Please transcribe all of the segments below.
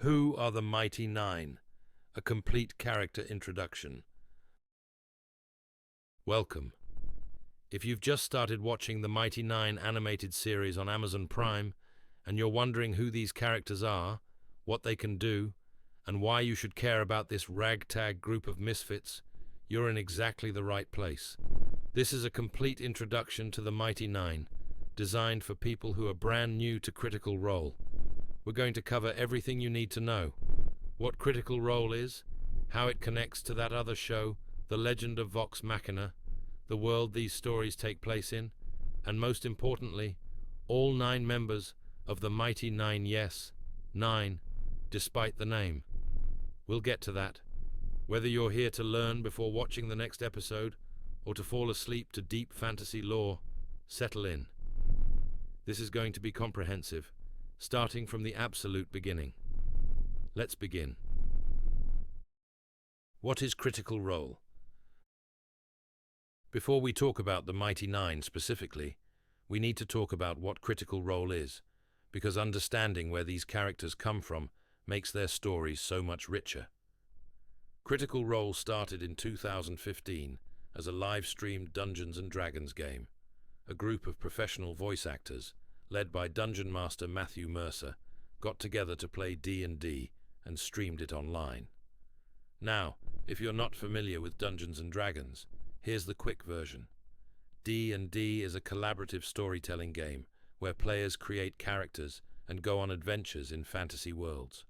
Who are the Mighty Nein? A complete character introduction. Welcome. If you've just started watching the Mighty Nein animated series on Amazon Prime, and you're wondering who these characters are, what they can do, and why you should care about this ragtag group of misfits, you're in exactly the right place. This is a complete introduction to the Mighty Nein, designed for people who are brand new to Critical Role. We're going to cover everything you need to know. What Critical Role is, how it connects to that other show, The Legend of Vox Machina, the world these stories take place in, and most importantly, all 9 members of the Mighty Nein. Yes, 9, despite the name. We'll get to that. Whether you're here to learn before watching the next episode, or to fall asleep to deep fantasy lore, settle in. This is going to be comprehensive, starting from the absolute beginning. Let's begin. What is Critical Role? Before we talk about the Mighty Nein specifically, we need to talk about what Critical Role is, because understanding where these characters come from makes their stories so much richer. Critical Role started in 2015 as a live-streamed Dungeons & Dragons game. A group of professional voice actors, led by Dungeon Master Matthew Mercer, got together to play D&D and streamed it online. Now, if you're not familiar with Dungeons & Dragons, here's the quick version. D&D is a collaborative storytelling game where players create characters and go on adventures in fantasy worlds.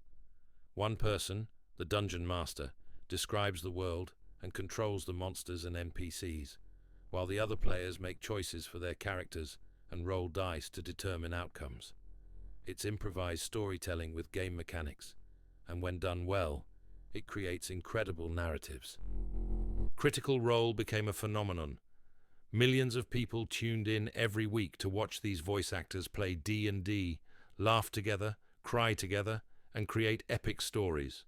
One person, the Dungeon Master, describes the world and controls the monsters and NPCs, while the other players make choices for their characters and roll dice to determine outcomes. It's improvised storytelling with game mechanics, and when done well, it creates incredible narratives. Critical Role became a phenomenon. Millions of people tuned in every week to watch these voice actors play D&D, laugh together, cry together, and create epic stories.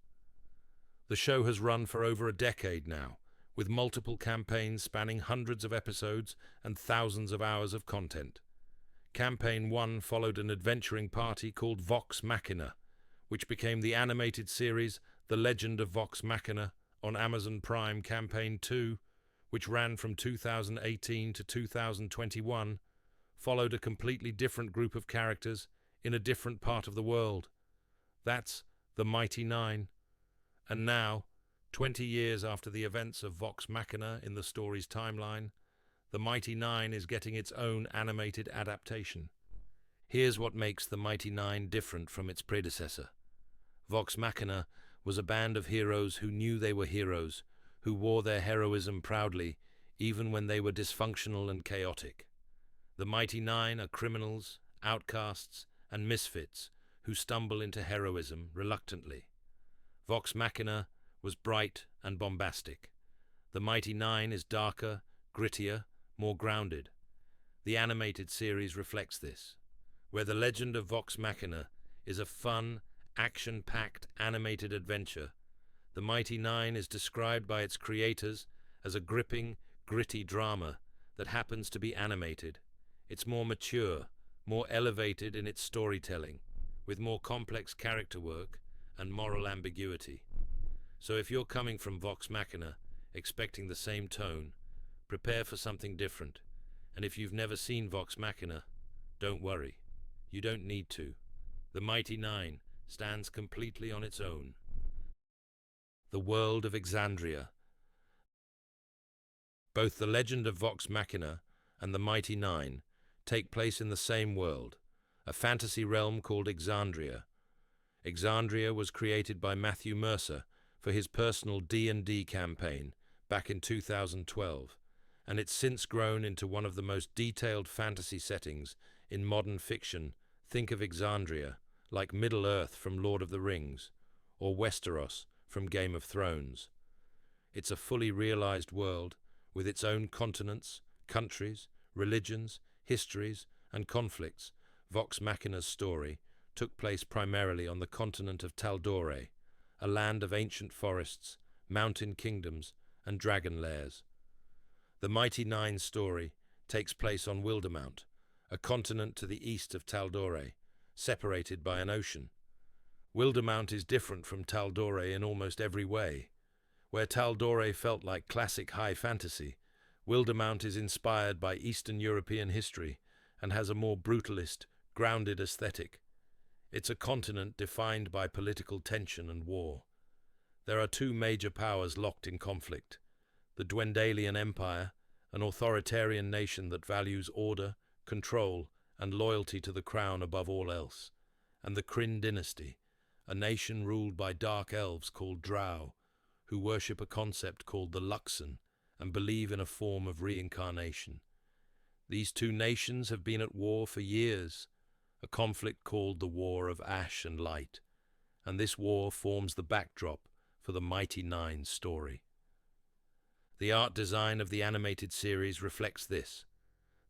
The show has run for over a decade now, with multiple campaigns spanning hundreds of episodes and thousands of hours of content. Campaign 1 followed an adventuring party called Vox Machina, which became the animated series The Legend of Vox Machina on Amazon Prime. Campaign 2, which ran from 2018 to 2021, followed a completely different group of characters in a different part of the world. That's the Mighty Nein. And now, 20 years after the events of Vox Machina in the story's timeline, the Mighty Nein is getting its own animated adaptation. Here's what makes the Mighty Nein different from its predecessor. Vox Machina was a band of heroes who knew they were heroes, who wore their heroism proudly, even when they were dysfunctional and chaotic. The Mighty Nein are criminals, outcasts, and misfits who stumble into heroism reluctantly. Vox Machina was bright and bombastic. The Mighty Nein is darker, grittier, more grounded. The animated series reflects this, where The Legend of Vox Machina is a fun, action-packed animated adventure. The Mighty Nein is described by its creators as a gripping, gritty drama that happens to be animated. It's more mature, more elevated in its storytelling, with more complex character work and moral ambiguity. So if you're coming from Vox Machina expecting the same tone, prepare for something different. And if you've never seen Vox Machina, don't worry. You don't need to. The Mighty Nein stands completely on its own. The world of Exandria. Both The Legend of Vox Machina and the Mighty Nein take place in the same world, a fantasy realm called Exandria. Exandria was created by Matthew Mercer for his personal D&D campaign back in 2012, and it's since grown into one of the most detailed fantasy settings in modern fiction. Think of Exandria like Middle-earth from Lord of the Rings, or Westeros from Game of Thrones. It's a fully realized world with its own continents, countries, religions, histories, and conflicts. Vox Machina's story took place primarily on the continent of Tal'Dorei, a land of ancient forests, mountain kingdoms, and dragon lairs. The Mighty Nein story takes place on Wildemount, a continent to the east of Tal'Dorei, separated by an ocean. Wildemount is different from Taldore in almost every way. Where Taldore felt like classic high fantasy, Wildemount is inspired by Eastern European history and has a more brutalist, grounded aesthetic. It's a continent defined by political tension and war. There are two major powers locked in conflict: the Dwendalian Empire, an authoritarian nation that values order, control, and loyalty to the crown above all else, and the Kryn dynasty, a nation ruled by dark elves called Drow, who worship a concept called the Luxon and believe in a form of reincarnation. These two nations have been at war for years, a conflict called the War of Ash and Light, and this war forms the backdrop for the Mighty Nein story. The art design of the animated series reflects this.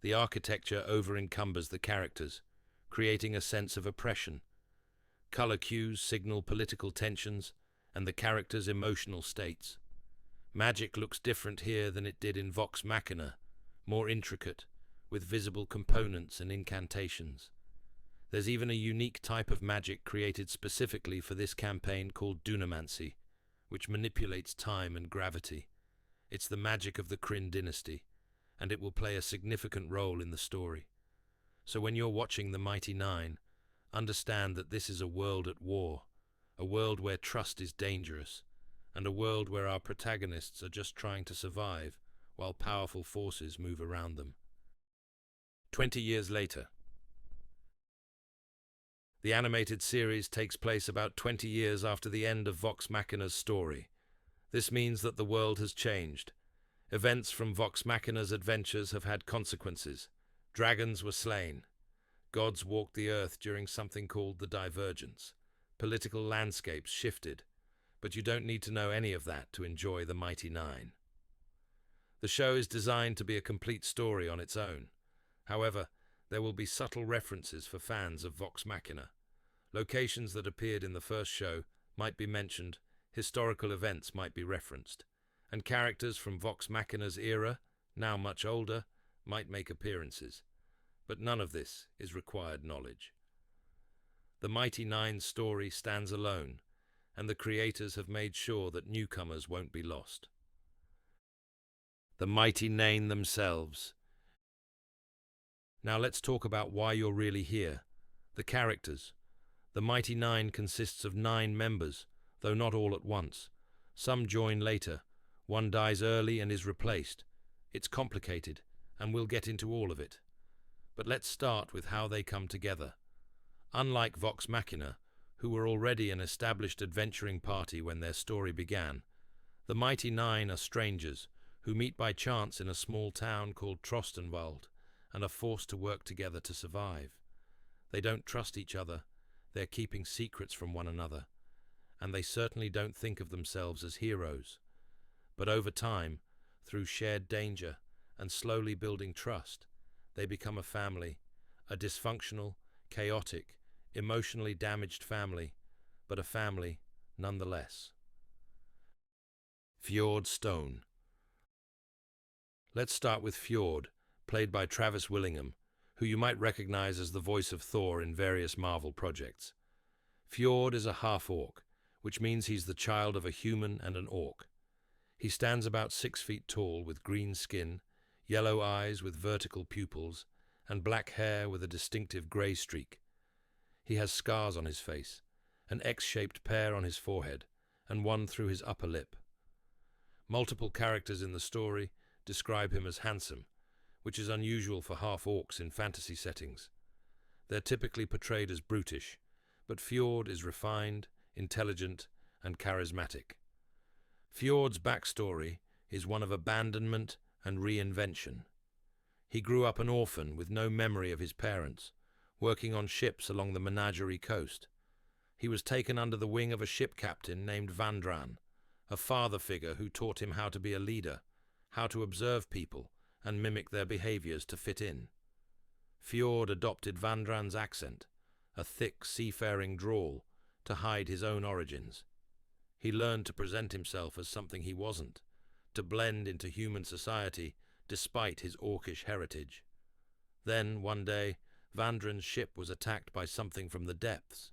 The architecture over-encumbers the characters, creating a sense of oppression. Color cues signal political tensions and the characters' emotional states. Magic looks different here than it did in Vox Machina, more intricate, with visible components and incantations. There's even a unique type of magic created specifically for this campaign called dunamancy, which manipulates time and gravity. It's the magic of the Kryn dynasty, and it will play a significant role in the story. So when you're watching the Mighty Nein, understand that this is a world at war, a world where trust is dangerous, and a world where our protagonists are just trying to survive while powerful forces move around them. 20 years later. The animated series takes place about 20 years after the end of Vox Machina's story. This means that the world has changed. Events from Vox Machina's adventures have had consequences. Dragons were slain. Gods walked the earth during something called the Divergence. Political landscapes shifted. But you don't need to know any of that to enjoy the Mighty Nein. The show is designed to be a complete story on its own. However, there will be subtle references for fans of Vox Machina. Locations that appeared in the first show might be mentioned, historical events might be referenced, and characters from Vox Machina's era, now much older, might make appearances. But none of this is required knowledge. The Mighty Nein story stands alone, and the creators have made sure that newcomers won't be lost. The Mighty Nein themselves. Now let's talk about why you're really here. The characters. The Mighty Nein consists of 9 members, though not all at once. Some join later. One dies early and is replaced. It's complicated, and we'll get into all of it. But let's start with how they come together. Unlike Vox Machina, who were already an established adventuring party when their story began, the Mighty Nein are strangers who meet by chance in a small town called Trostenwald and are forced to work together to survive. They don't trust each other, they're keeping secrets from one another, and they certainly don't think of themselves as heroes. But over time, through shared danger and slowly building trust, they become a family, a dysfunctional, chaotic, emotionally damaged family, but a family nonetheless. Fjord Stone. Let's start with Fjord, played by Travis Willingham, who you might recognize as the voice of Thor in various Marvel projects. Fjord is a half-orc, which means he's the child of a human and an orc. He stands about 6 feet tall with green skin, yellow eyes with vertical pupils, and black hair with a distinctive grey streak. He has scars on his face, an X-shaped pair on his forehead, and one through his upper lip. Multiple characters in the story describe him as handsome, which is unusual for half-orcs in fantasy settings. They're typically portrayed as brutish, but Fjord is refined, intelligent, and charismatic. Fjord's backstory is one of abandonment and reinvention. He grew up an orphan with no memory of his parents, working on ships along the Menagerie coast. He was taken under the wing of a ship captain named Vandran, a father figure who taught him how to be a leader, how to observe people, and mimic their behaviors to fit in. Fjord adopted Vandran's accent, a thick, seafaring drawl, to hide his own origins. He learned to present himself as something he wasn't, to blend into human society despite his orcish heritage. Then, one day, Vandran's ship was attacked by something from the depths.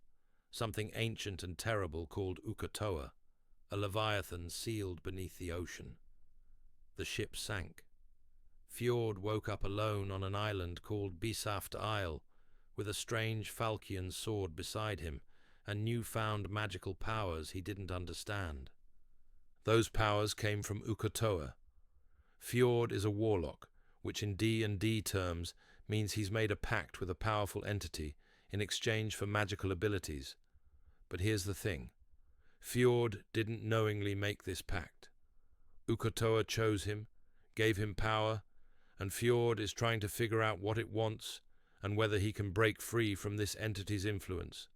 something ancient and terrible called Uk'otoa, a leviathan sealed beneath the ocean. The ship sank. Fjord woke up alone on an island called Bisaft Isle, with a strange Falchian sword beside him and newfound magical powers he didn't understand. Those powers came from Uk'otoa. Fjord is a warlock, which in D&D terms means he's made a pact with a powerful entity in exchange for magical abilities. But here's the thing. Fjord didn't knowingly make this pact. Uk'otoa chose him, gave him power, and Fjord is trying to figure out what it wants and whether he can break free from this entity's influence.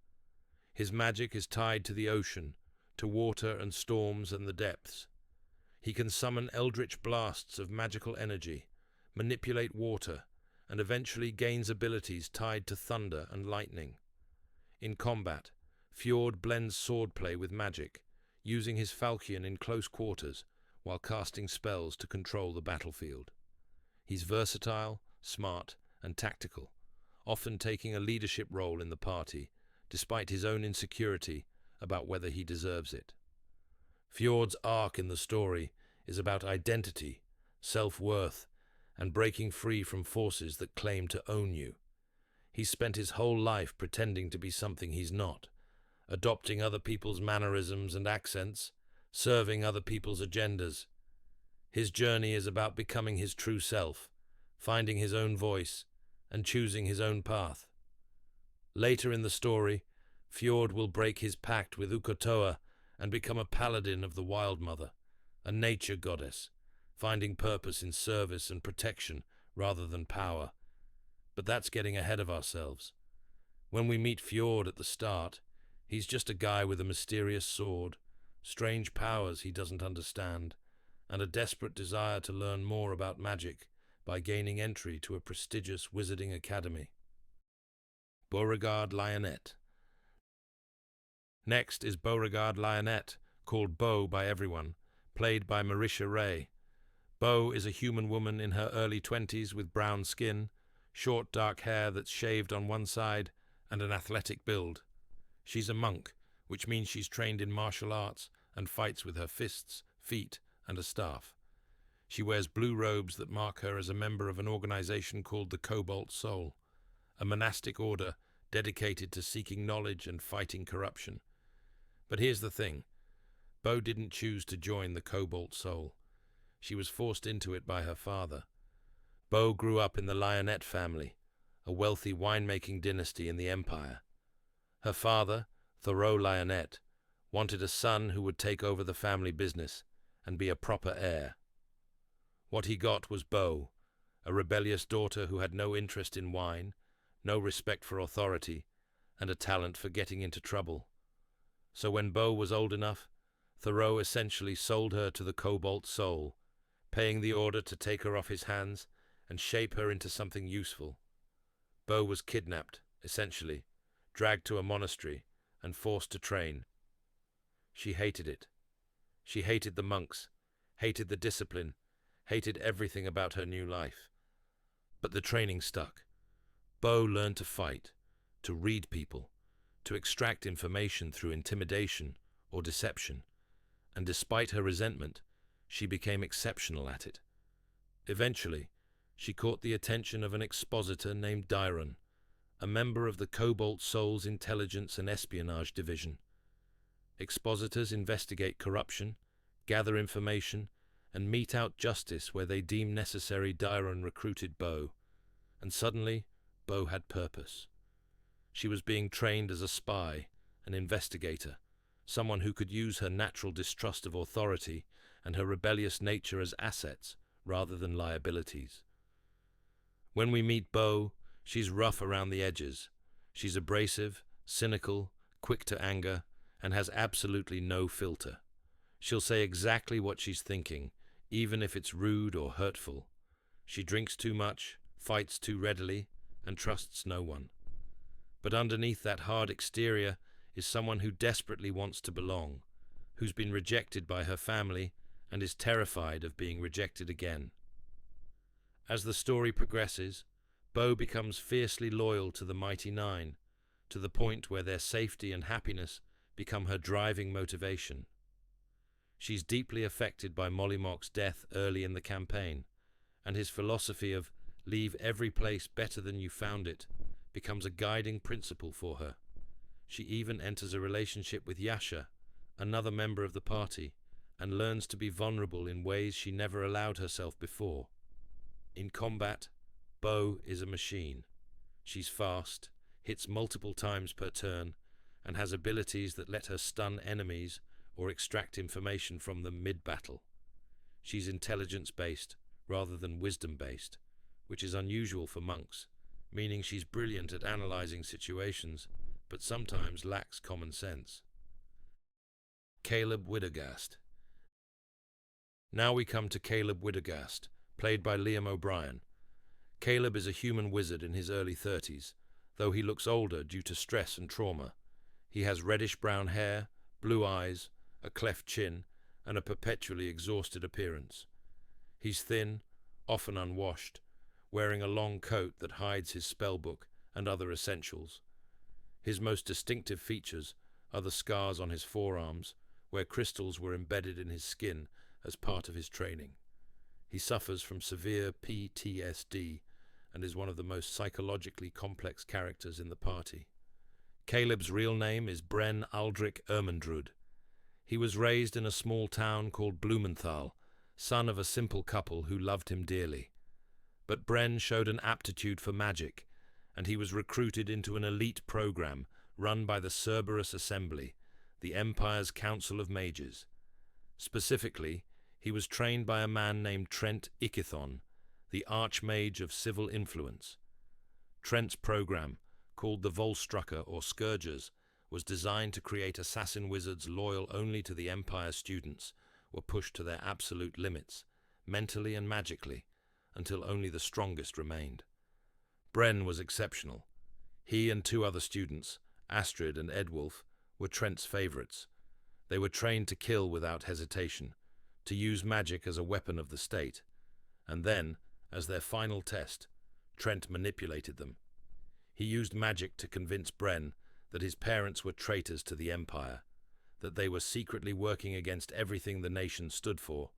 His magic is tied to the ocean, to water and storms and the depths. He can summon eldritch blasts of magical energy, manipulate water, and eventually gains abilities tied to thunder and lightning. In combat, Fjord blends swordplay with magic, using his falchion in close quarters while casting spells to control the battlefield. He's versatile, smart, and tactical, often taking a leadership role in the party, despite his own insecurity about whether he deserves it. Fjord's arc in the story is about identity, self-worth, and breaking free from forces that claim to own you. He's spent his whole life pretending to be something he's not, adopting other people's mannerisms and accents, serving other people's agendas. His journey is about becoming his true self, finding his own voice, and choosing his own path. Later in the story, Fjord will break his pact with Uk'otoa and become a paladin of the Wild Mother, a nature goddess, finding purpose in service and protection rather than power. But that's getting ahead of ourselves. When we meet Fjord at the start, he's just a guy with a mysterious sword, strange powers he doesn't understand, and a desperate desire to learn more about magic by gaining entry to a prestigious wizarding academy. Beauregard Lionette. Next is Beauregard Lionette, called Beau by everyone, played by Marisha Ray. Beau is a human woman in her early 20s with brown skin, short dark hair that's shaved on one side, and an athletic build. She's a monk, which means she's trained in martial arts and fights with her fists, feet, and a staff. She wears blue robes that mark her as a member of an organization called the Cobalt Soul, a monastic order dedicated to seeking knowledge and fighting corruption. But here's the thing. Beau didn't choose to join the Cobalt Soul. She was forced into it by her father. Beau grew up in the Lionette family, a wealthy winemaking dynasty in the Empire. Her father, Thoreau Lionette, wanted a son who would take over the family business and be a proper heir. What he got was Beau, a rebellious daughter who had no interest in wine, no respect for authority, and a talent for getting into trouble. So when Beau was old enough, Thoreau essentially sold her to the Cobalt Soul, paying the order to take her off his hands and shape her into something useful. Beau was kidnapped, essentially, dragged to a monastery, and forced to train. She hated it. She hated the monks, hated the discipline, hated everything about her new life. But the training stuck. Beau learned to fight, to read people, to extract information through intimidation or deception, and despite her resentment, she became exceptional at it. Eventually, she caught the attention of an expositor named Dyron, a member of the Cobalt Soul's Intelligence and Espionage Division. Expositors investigate corruption, gather information, and mete out justice where they deem necessary. Dyron recruited Beau, and suddenly, Beau had purpose. She was being trained as a spy, an investigator, someone who could use her natural distrust of authority and her rebellious nature as assets rather than liabilities. When we meet Beau, she's rough around the edges. She's abrasive, cynical, quick to anger, and has absolutely no filter. She'll say exactly what she's thinking, even if it's rude or hurtful. She drinks too much, fights too readily, and trusts no one. But underneath that hard exterior is someone who desperately wants to belong, who's been rejected by her family and is terrified of being rejected again. As the story progresses, Beau becomes fiercely loyal to the Mighty Nein, to the point where their safety and happiness become her driving motivation. She's deeply affected by Mollymock's death early in the campaign, and his philosophy of "leave every place better than you found it" becomes a guiding principle for her. She even enters a relationship with Yasha, another member of the party, and learns to be vulnerable in ways she never allowed herself before. In combat, Bo is a machine. She's fast, hits multiple times per turn, and has abilities that let her stun enemies or extract information from them mid-battle. She's intelligence-based rather than wisdom-based, which is unusual for monks, meaning she's brilliant at analyzing situations, but sometimes lacks common sense. Caleb Widogast. Now we come to Caleb Widogast, played by Liam O'Brien. Caleb is a human wizard in his early 30s, though he looks older due to stress and trauma. He has reddish-brown hair, blue eyes, a cleft chin, and a perpetually exhausted appearance. He's thin, often unwashed, wearing a long coat that hides his spellbook and other essentials. His most distinctive features are the scars on his forearms, where crystals were embedded in his skin as part of his training. He suffers from severe PTSD and is one of the most psychologically complex characters in the party. Caleb's real name is Bren Aldrich Ermendrud. He was raised in a small town called Blumenthal, son of a simple couple who loved him dearly. But Bren showed an aptitude for magic, and he was recruited into an elite program run by the Cerberus Assembly, the Empire's Council of Mages. Specifically, he was trained by a man named Trent Ikithon, the Archmage of Civil Influence. Trent's program, called the Volstrucker or Scourgers, was designed to create assassin wizards loyal only to the Empire. Students were pushed to their absolute limits, mentally and magically, until only the strongest remained. Bren was exceptional. He and two other students, Astrid and Edwulf, were Trent's favorites. They were trained to kill without hesitation, to use magic as a weapon of the state, and then, as their final test, Trent manipulated them. He used magic to convince Bren that his parents were traitors to the Empire, that they were secretly working against everything the nation stood for,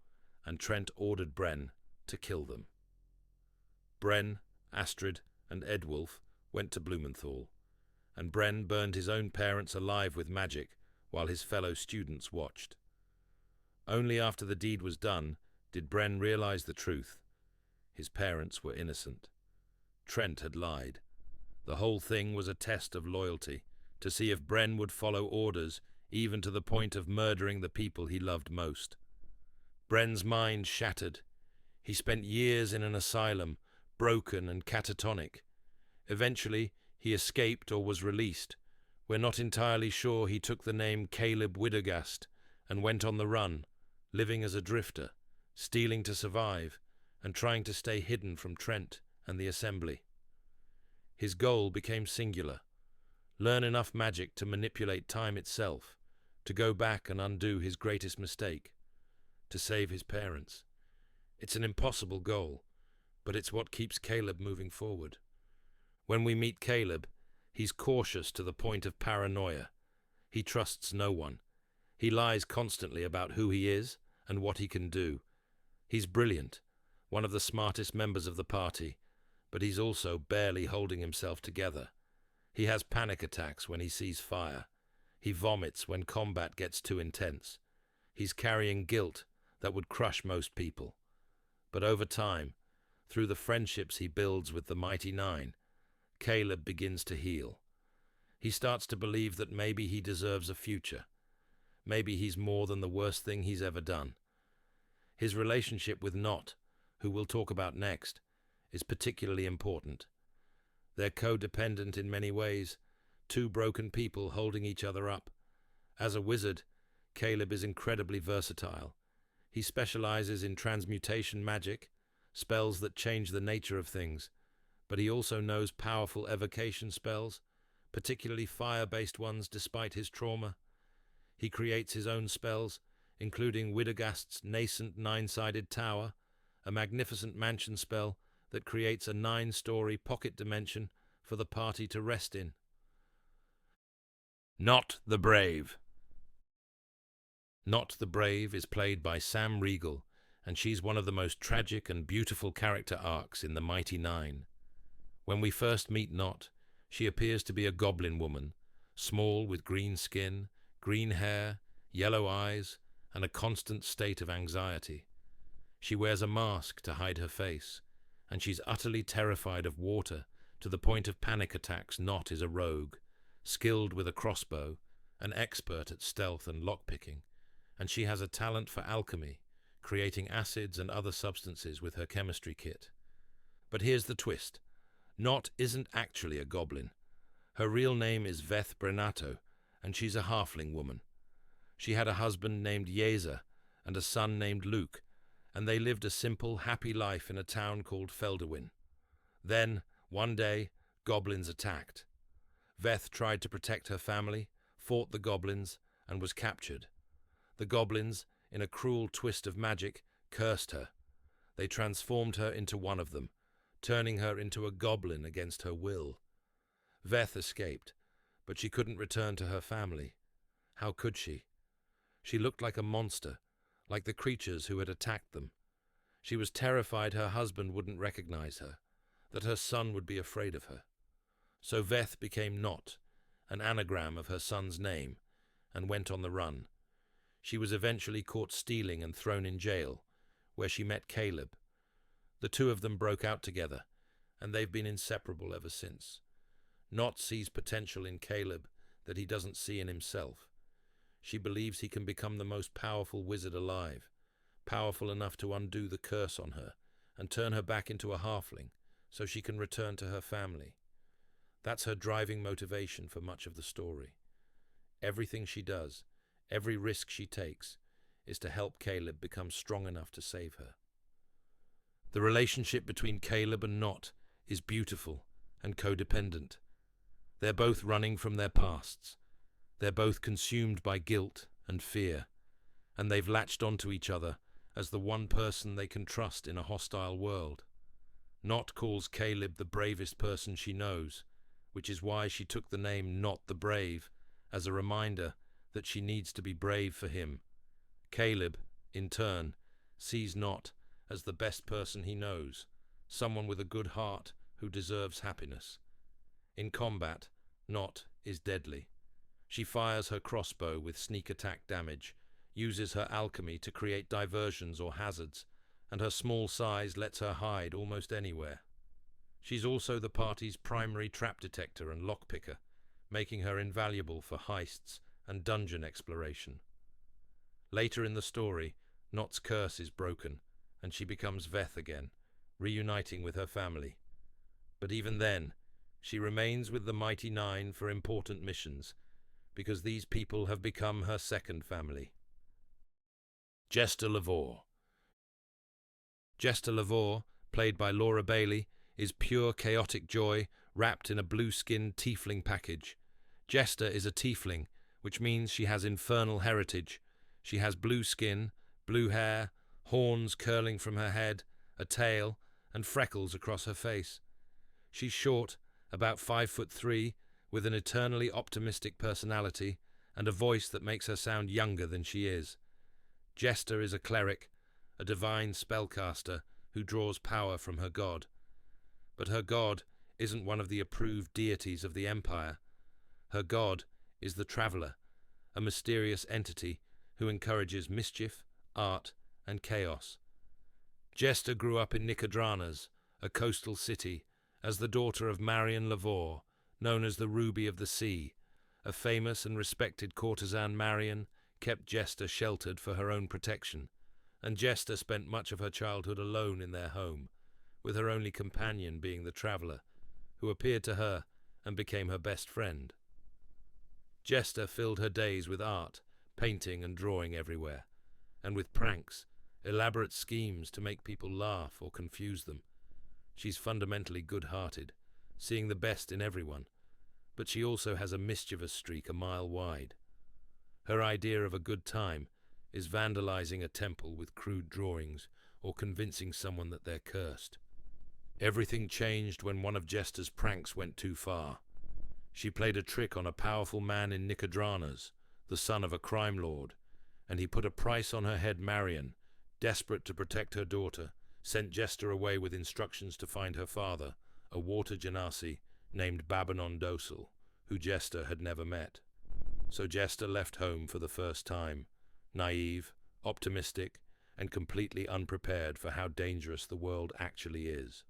and Trent ordered Bren to kill them. Bren, Astrid, and Edwulf went to Blumenthal, and Bren burned his own parents alive with magic while his fellow students watched. Only after the deed was done did Bren realize the truth. His parents were innocent. Trent had lied. The whole thing was a test of loyalty, to see if Bren would follow orders, even to the point of murdering the people he loved most. Bren's mind shattered. He spent years in an asylum, broken and catatonic. Eventually, he escaped or was released. We're not entirely sure he took the name Caleb Widogast and went on the run, living as a drifter, stealing to survive, and trying to stay hidden from Trent and the Assembly. His goal became singular: learn enough magic to manipulate time itself, to go back and undo his greatest mistake, to save his parents. It's an impossible goal, but it's what keeps Caleb moving forward. When we meet Caleb, he's cautious to the point of paranoia. He trusts no one. He lies constantly about who he is and what he can do. He's brilliant, one of the smartest members of the party, but he's also barely holding himself together. He has panic attacks when he sees fire. He vomits when combat gets too intense. He's carrying guilt that would crush most people. But over time, through the friendships he builds with the Mighty Nein, Caleb begins to heal. He starts to believe that maybe he deserves a future. Maybe he's more than the worst thing he's ever done. His relationship with Not, who we'll talk about next, is particularly important. They're codependent in many ways, two broken people holding each other up. As a wizard, Caleb is incredibly versatile. He specializes in transmutation magic, spells that change the nature of things, but he also knows powerful evocation spells, particularly fire-based ones despite his trauma. He creates his own spells, including Widogast's nascent nine-sided tower, a magnificent mansion spell that creates a 9-story pocket dimension for the party to rest in. Not the Brave. Not the Brave is played by Sam Riegel, and she's one of the most tragic and beautiful character arcs in the Mighty Nein. When we first meet Not, she appears to be a goblin woman, small with green skin, green hair, yellow eyes, and a constant state of anxiety. She wears a mask to hide her face, and she's utterly terrified of water to the point of panic attacks. Not is a rogue, skilled with a crossbow, an expert at stealth and lockpicking, and she has a talent for alchemy, creating acids and other substances with her chemistry kit. But here's the twist. Not isn't actually a goblin. Her real name is Veth Brenato, and she's a halfling woman. She had a husband named Yezer and a son named Luke, and they lived a simple, happy life in a town called Felderwin. Then, one day, goblins attacked. Veth tried to protect her family, fought the goblins, and was captured. The goblins, in a cruel twist of magic, cursed her. They transformed her into one of them, turning her into a goblin against her will. Veth escaped, but she couldn't return to her family. How could she? She looked like a monster, like the creatures who had attacked them. She was terrified her husband wouldn't recognize her, that her son would be afraid of her. So Veth became Not, an anagram of her son's name, and went on the run. She was eventually caught stealing and thrown in jail, where she met Caleb. The two of them broke out together, and they've been inseparable ever since. Not sees potential in Caleb that he doesn't see in himself. She believes he can become the most powerful wizard alive, powerful enough to undo the curse on her and turn her back into a halfling so she can return to her family. That's her driving motivation for much of the story. Everything she does, every risk she takes, is to help Caleb become strong enough to save her. The relationship between Caleb and Not is beautiful and codependent. They're both running from their pasts. They're both consumed by guilt and fear, and they've latched onto each other as the one person they can trust in a hostile world. Not calls Caleb the bravest person she knows, which is why she took the name Not the Brave, as a reminder that she needs to be brave for him. Caleb, in turn, sees Not as the best person he knows, someone with a good heart who deserves happiness. In combat, Not is deadly. She fires her crossbow with sneak attack damage, uses her alchemy to create diversions or hazards, and her small size lets her hide almost anywhere. She's also the party's primary trap detector and lockpicker, making her invaluable for heists and dungeon exploration. Later in the story, Not's curse is broken, and she becomes Veth again, reuniting with her family. But even then, she remains with the Mighty Nein for important missions, because these people have become her second family. Jester Lavore. Jester Lavore, played by Laura Bailey, is pure chaotic joy wrapped in a blue-skinned tiefling package. Jester is a tiefling, which means she has infernal heritage. She has blue skin, blue hair, horns curling from her head, a tail, and freckles across her face. She's short, about 5'3", with an eternally optimistic personality and a voice that makes her sound younger than she is. Jester is a cleric, a divine spellcaster who draws power from her god. But her god isn't one of the approved deities of the Empire. Her god is the Traveller, a mysterious entity who encourages mischief, art, and chaos. Jester grew up in Nicodranas, a coastal city, as the daughter of Marion Lavore, known as the Ruby of the Sea. A famous and respected courtesan, Marion kept Jester sheltered for her own protection, and Jester spent much of her childhood alone in their home, with her only companion being the Traveller, who appeared to her and became her best friend. Jester filled her days with art, painting and drawing everywhere, and with pranks, elaborate schemes to make people laugh or confuse them. She's fundamentally good-hearted, seeing the best in everyone, but she also has a mischievous streak a mile wide. Her idea of a good time is vandalizing a temple with crude drawings or convincing someone that they're cursed. Everything changed when one of Jester's pranks went too far. She played a trick on a powerful man in Nicodranas, the son of a crime lord, and he put a price on her head. Marion, desperate to protect her daughter, sent Jester away with instructions to find her father, a water genasi named Babanon Docile, who Jester had never met. So Jester left home for the first time, naive, optimistic, and completely unprepared for how dangerous the world actually is.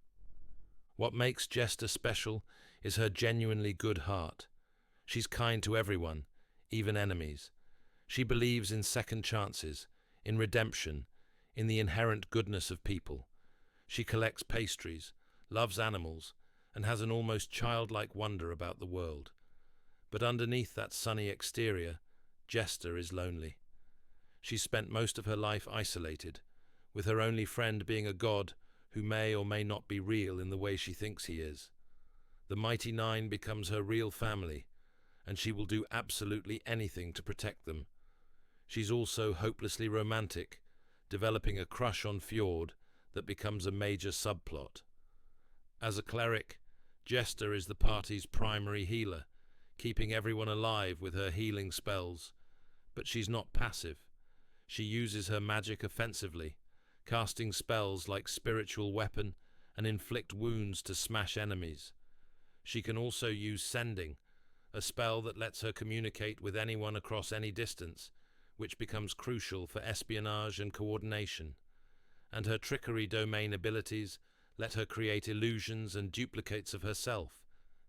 What makes Jester special is her genuinely good heart. She's kind to everyone, even enemies. She believes in second chances, in redemption, in the inherent goodness of people. She collects pastries, loves animals, and has an almost childlike wonder about the world. But underneath that sunny exterior, Jester is lonely. She spent most of her life isolated, with her only friend being a god who may or may not be real in the way she thinks he is. The Mighty Nein becomes her real family, and she will do absolutely anything to protect them. She's also hopelessly romantic, developing a crush on Fjord that becomes a major subplot. As a cleric, Jester is the party's primary healer, keeping everyone alive with her healing spells. But she's not passive. She uses her magic offensively, casting spells like Spiritual Weapon and inflict wounds to smash enemies. She can also use Sending, a spell that lets her communicate with anyone across any distance, which becomes crucial for espionage and coordination. And her trickery domain abilities let her create illusions and duplicates of herself,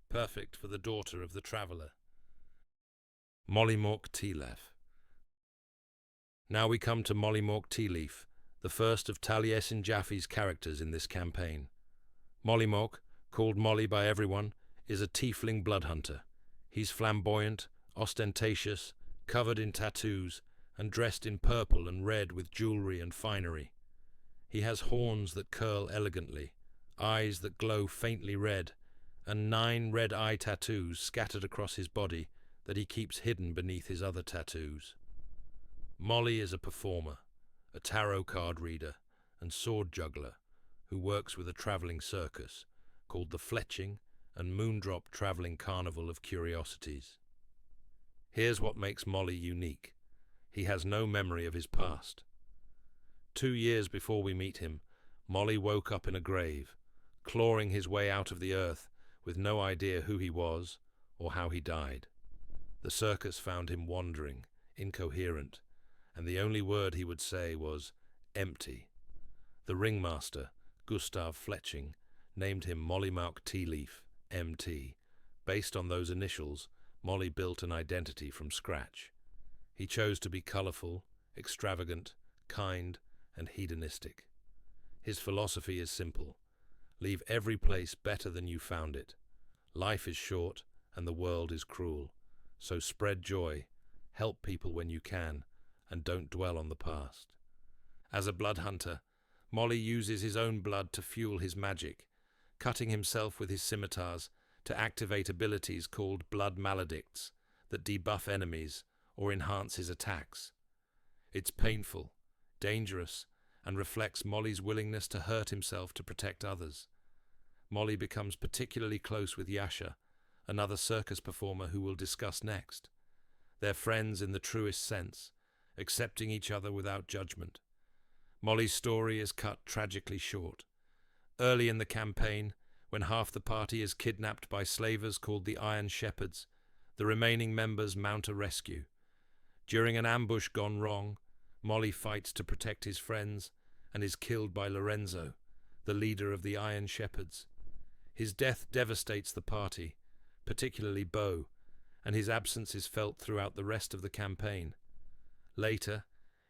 perfect for the daughter of the traveller. Mollymawk Tealeaf. Now we come to Mollymawk Tealeaf, the first of Taliesin Jaffe's characters in this campaign. Mollymawk, called Molly by everyone, is a tiefling bloodhunter. He's flamboyant, ostentatious, covered in tattoos, and dressed in purple and red with jewelry and finery. He has horns that curl elegantly, eyes that glow faintly red, and 9 red eye tattoos scattered across his body that he keeps hidden beneath his other tattoos. Molly is a performer, a tarot card reader, and sword juggler who works with a travelling circus called the Fletching and Moondrop Travelling Carnival of Curiosities. Here's what makes Molly unique. He has no memory of his past. 2 years before we meet him, Molly woke up in a grave, clawing his way out of the earth with no idea who he was or how he died. The circus found him wandering, incoherent, and the only word he would say was empty. The ringmaster, Gustav Fletching, named him Mollymawk Tealeaf, MT. Based on those initials, Molly built an identity from scratch. He chose to be colourful, extravagant, kind, and hedonistic. His philosophy is simple. Leave every place better than you found it. Life is short, and the world is cruel. So spread joy, help people when you can, and don't dwell on the past. As a blood hunter, Molly uses his own blood to fuel his magic, cutting himself with his scimitars to activate abilities called blood maledicts that debuff enemies or enhance his attacks. It's painful, dangerous, and reflects Molly's willingness to hurt himself to protect others. Molly becomes particularly close with Yasha, another circus performer who we'll discuss next. They're friends in the truest sense, accepting each other without judgment. Molly's story is cut tragically short. Early in the campaign, when half the party is kidnapped by slavers called the Iron Shepherds, the remaining members mount a rescue. During an ambush gone wrong, Molly fights to protect his friends and is killed by Lorenzo, the leader of the Iron Shepherds. His death devastates the party, particularly Bo, and his absence is felt throughout the rest of the campaign. Later,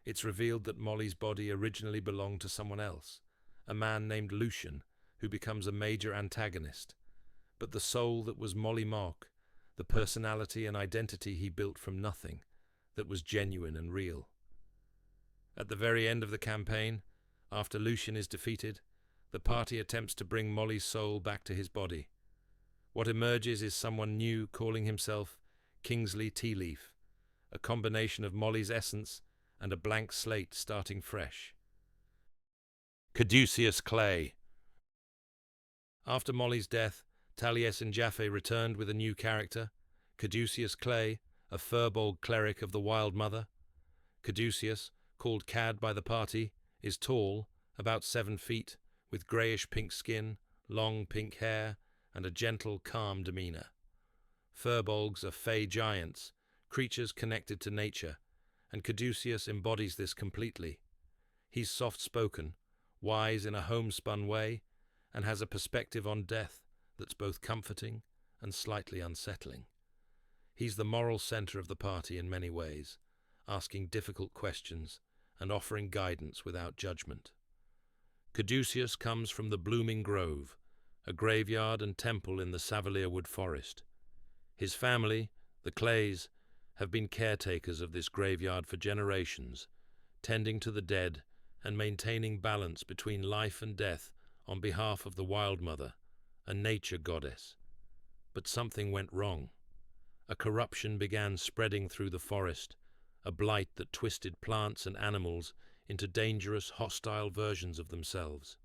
it's revealed that Molly's body originally belonged to someone else, a man named Lucian, who becomes a major antagonist. But the soul that was Mollymawk, the personality and identity he built from nothing, that was genuine and real. At the very end of the campaign, after Lucian is defeated, the party attempts to bring Molly's soul back to his body. What emerges is someone new calling himself Kingsley Tealeaf, a combination of Molly's essence and a blank slate starting fresh. Caduceus Clay. After Molly's death, Taliesin Jaffe returned with a new character, Caduceus Clay, a furbolg cleric of the Wild Mother. Caduceus, called Cad by the party, is tall, about 7 feet, with greyish-pink skin, long pink hair, and a gentle, calm demeanour. Furbolgs are fey giants, creatures connected to nature, and Caduceus embodies this completely. He's soft-spoken, wise in a homespun way, and has a perspective on death that's both comforting and slightly unsettling. He's the moral centre of the party in many ways, asking difficult questions and offering guidance without judgment. Caduceus comes from the Blooming Grove, a graveyard and temple in the Savalier Wood Forest. His family, the Clays, have been caretakers of this graveyard for generations, tending to the dead and maintaining balance between life and death on behalf of the Wild Mother, a nature goddess. But something went wrong. A corruption began spreading through the forest, a blight that twisted plants and animals into dangerous, hostile versions of themselves.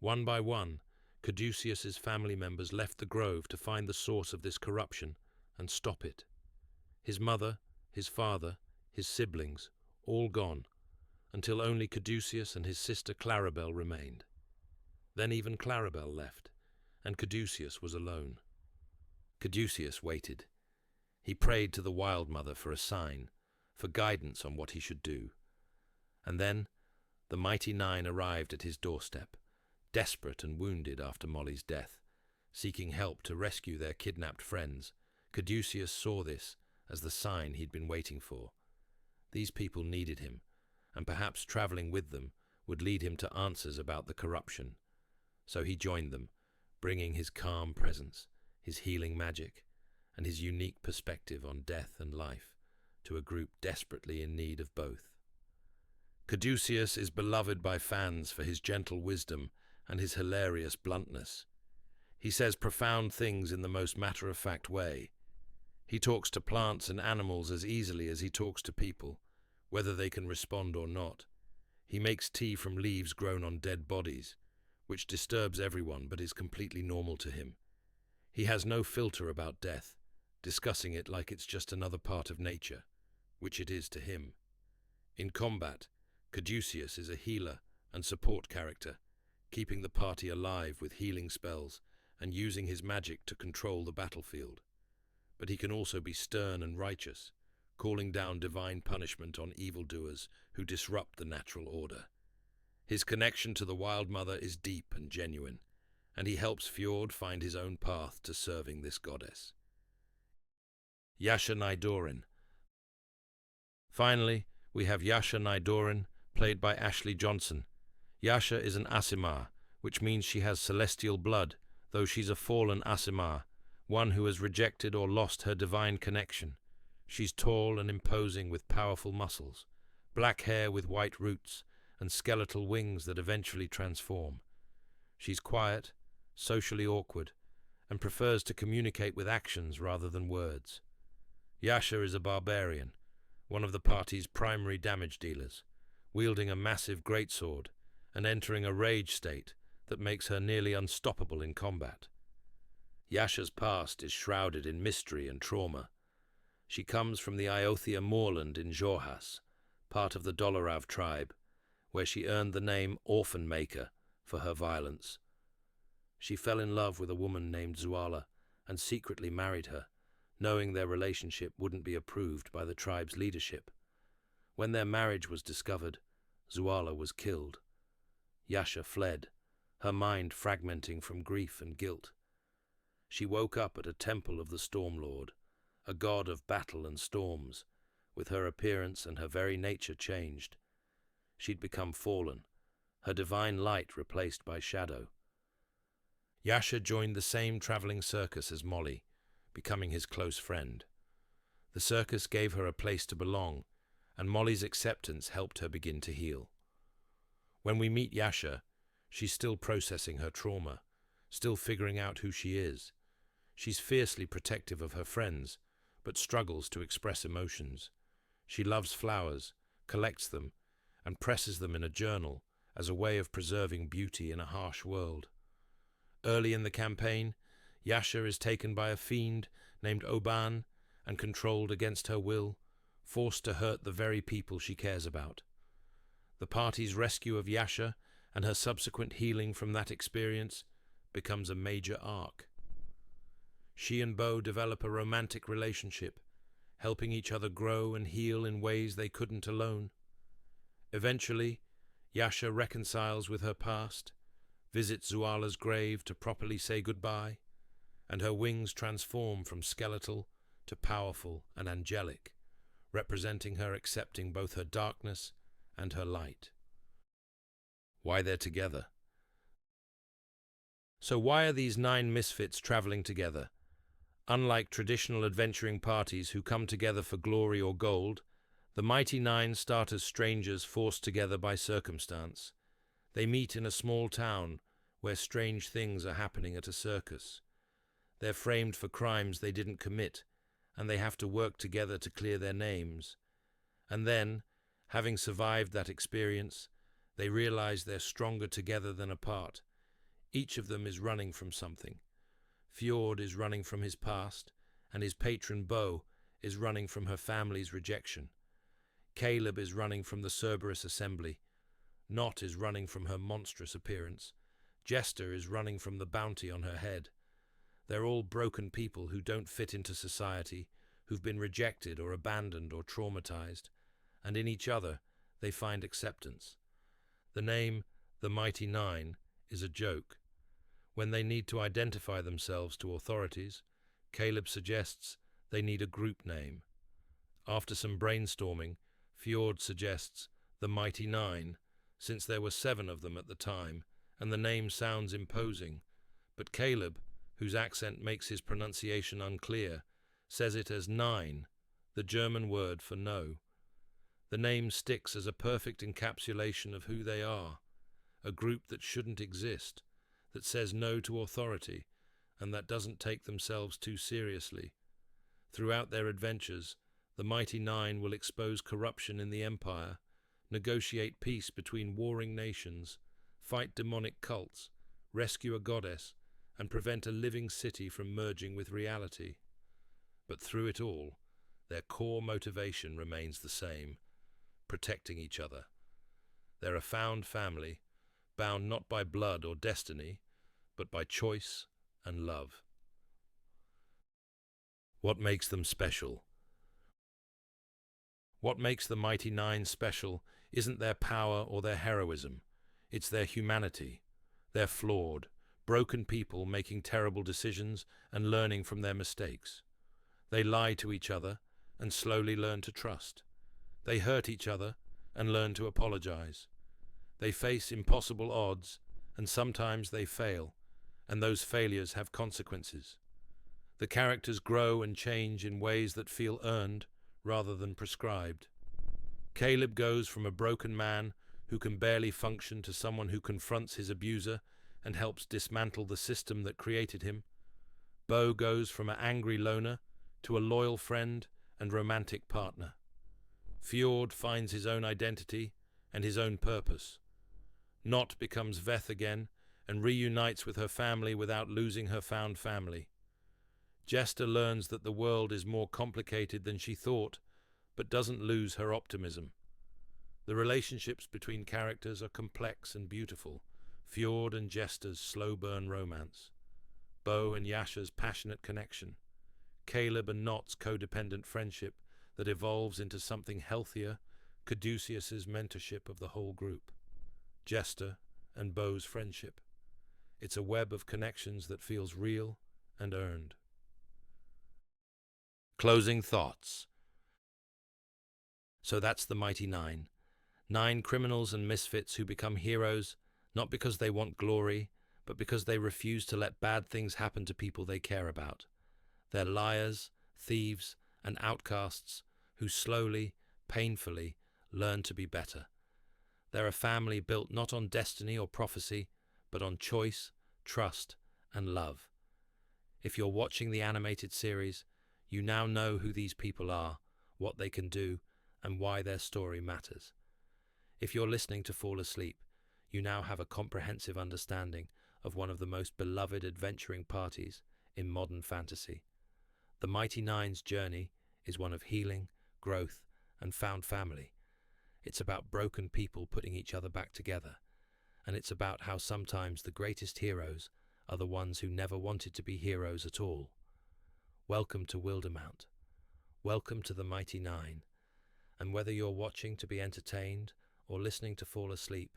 One by one, Caduceus's family members left the grove to find the source of this corruption and stop it. His mother, his father, his siblings, all gone, until only Caduceus and his sister Clarabelle remained. Then even Clarabelle left, and Caduceus was alone. Caduceus waited. He prayed to the Wild Mother for a sign, for guidance on what he should do. And then the Mighty Nein arrived at his doorstep, desperate and wounded after Molly's death, seeking help to rescue their kidnapped friends. Caduceus saw this as the sign he'd been waiting for. These people needed him, and perhaps travelling with them would lead him to answers about the corruption. So he joined them, bringing his calm presence, his healing magic, and his unique perspective on death and life to a group desperately in need of both. Caduceus is beloved by fans for his gentle wisdom and his hilarious bluntness. He says profound things in the most matter-of-fact way. He talks to plants and animals as easily as he talks to people, whether they can respond or not. He makes tea from leaves grown on dead bodies, which disturbs everyone but is completely normal to him. He has no filter about death, discussing it like it's just another part of nature, which it is to him. In combat, Caduceus is a healer and support character, keeping the party alive with healing spells and using his magic to control the battlefield. But he can also be stern and righteous, calling down divine punishment on evildoers who disrupt the natural order. His connection to the Wild Mother is deep and genuine, and he helps Fjord find his own path to serving this goddess. Yasha Nydorin. Finally, we have Yasha Nydorin, played by Ashley Johnson. Yasha is an Aasimar, which means she has celestial blood, though she's a fallen Aasimar, one who has rejected or lost her divine connection. She's tall and imposing with powerful muscles, black hair with white roots, and skeletal wings that eventually transform. She's quiet, socially awkward, and prefers to communicate with actions rather than words. Yasha is a barbarian, one of the party's primary damage dealers, wielding a massive greatsword and entering a rage state that makes her nearly unstoppable in combat. Yasha's past is shrouded in mystery and trauma. She comes from the Iothia moorland in Jorhas, part of the Dolarav tribe, where she earned the name Orphan Maker for her violence. She fell in love with a woman named Zuala and secretly married her, knowing their relationship wouldn't be approved by the tribe's leadership. When their marriage was discovered, Zuala was killed. Yasha fled, her mind fragmenting from grief and guilt. She woke up at a temple of the Storm Lord, a god of battle and storms, with her appearance and her very nature changed. She'd become fallen, her divine light replaced by shadow. Yasha joined the same travelling circus as Molly, becoming his close friend. The circus gave her a place to belong, and Molly's acceptance helped her begin to heal. When we meet Yasha, she's still processing her trauma, still figuring out who she is. She's fiercely protective of her friends, but struggles to express emotions. She loves flowers, collects them, and presses them in a journal as a way of preserving beauty in a harsh world. Early in the campaign, Yasha is taken by a fiend named Oban and controlled against her will, forced to hurt the very people she cares about. The party's rescue of Yasha and her subsequent healing from that experience becomes a major arc. She and Bo develop a romantic relationship, helping each other grow and heal in ways they couldn't alone. Eventually, Yasha reconciles with her past, visits Zuala's grave to properly say goodbye, and her wings transform from skeletal to powerful and angelic, representing her accepting both her darkness and her light. Why they're together? So why are these 9 misfits traveling together? Unlike traditional adventuring parties who come together for glory or gold, the Mighty Nein start as strangers forced together by circumstance. They meet in a small town where strange things are happening at a circus. They're framed for crimes they didn't commit, and they have to work together to clear their names. And then, having survived that experience, they realize they're stronger together than apart. Each of them is running from something. Fjord is running from his past, and his patron Bo is running from her family's rejection. Caleb is running from the Cerberus assembly. Not is running from her monstrous appearance. Jester is running from the bounty on her head. They're all broken people who don't fit into society, who've been rejected or abandoned or traumatized, and in each other they find acceptance. The name, the Mighty Nein, is a joke. When they need to identify themselves to authorities, Caleb suggests they need a group name. After some brainstorming, Fjord suggests the Mighty Nein, since there were 7 of them at the time, and the name sounds imposing. But Caleb, whose accent makes his pronunciation unclear, says it as Nein, the German word for no. The name sticks as a perfect encapsulation of who they are, a group that shouldn't exist, that says no to authority, and that doesn't take themselves too seriously. Throughout their adventures, the Mighty Nein will expose corruption in the Empire, negotiate peace between warring nations, fight demonic cults, rescue a goddess, and prevent a living city from merging with reality. But through it all, their core motivation remains the same: protecting each other. They're a found family, bound not by blood or destiny, but by choice and love. What makes them special? What makes the Mighty Nein special isn't their power or their heroism. It's their humanity. They're flawed, broken people making terrible decisions and learning from their mistakes. They lie to each other and slowly learn to trust. They hurt each other and learn to apologize. They face impossible odds, and sometimes they fail, and those failures have consequences. The characters grow and change in ways that feel earned rather than prescribed. Caleb goes from a broken man who can barely function to someone who confronts his abuser and helps dismantle the system that created him. Bo goes from an angry loner to a loyal friend and romantic partner. Fjord finds his own identity and his own purpose. Not becomes Veth again and reunites with her family without losing her found family. Jester learns that the world is more complicated than she thought, but doesn't lose her optimism. The relationships between characters are complex and beautiful. Fjord and Jester's slow-burn romance. Bo and Yasha's passionate connection. Caleb and Nott's codependent friendship that evolves into something healthier. Caduceus's mentorship of the whole group. Jester and Bo's friendship. It's a web of connections that feels real and earned. Closing thoughts. So that's the Mighty Nein. 9 criminals and misfits who become heroes, not because they want glory, but because they refuse to let bad things happen to people they care about. They're liars, thieves, and outcasts who slowly, painfully, learn to be better. They're a family built not on destiny or prophecy, but on choice, trust, and love. If you're watching the animated series, you now know who these people are, what they can do, and why their story matters. If you're listening to fall asleep, you now have a comprehensive understanding of one of the most beloved adventuring parties in modern fantasy. The Mighty Nine's journey is one of healing, growth, and found family. It's about broken people putting each other back together, and it's about how sometimes the greatest heroes are the ones who never wanted to be heroes at all. Welcome to Wildemount. Welcome to the Mighty Nine. And whether you're watching to be entertained or listening to fall asleep,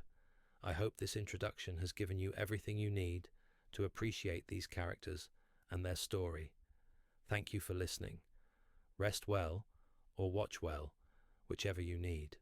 I hope this introduction has given you everything you need to appreciate these characters and their story. Thank you for listening. Rest well or watch well, whichever you need.